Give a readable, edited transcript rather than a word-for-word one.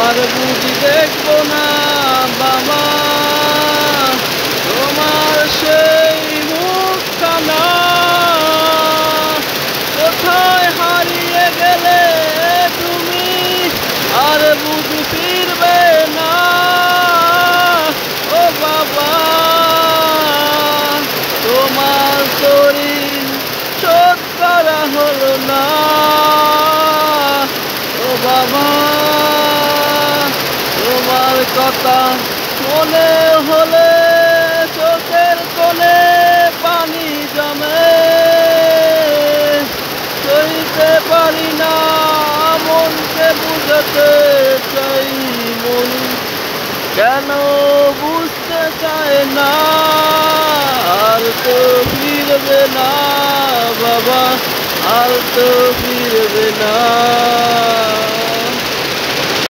আর বুঝি দেখবো না বাবা তোমার সেই মুখখানা। কোথায় হারিয়ে গেলে তুমি, আর বুঝি ফিরবে না ও বাবা। তোমার শরীর শোধ করা হলো না ও বাবা। তোমার কথা মনে হলে চোখের কোণে পানি জমে। সইতে পারি না মনকে বুঝাতে চাই, মন কেন বুঝতে চায় না। আর তো ফিরবে না বাবা, আর তো ফিরবে না।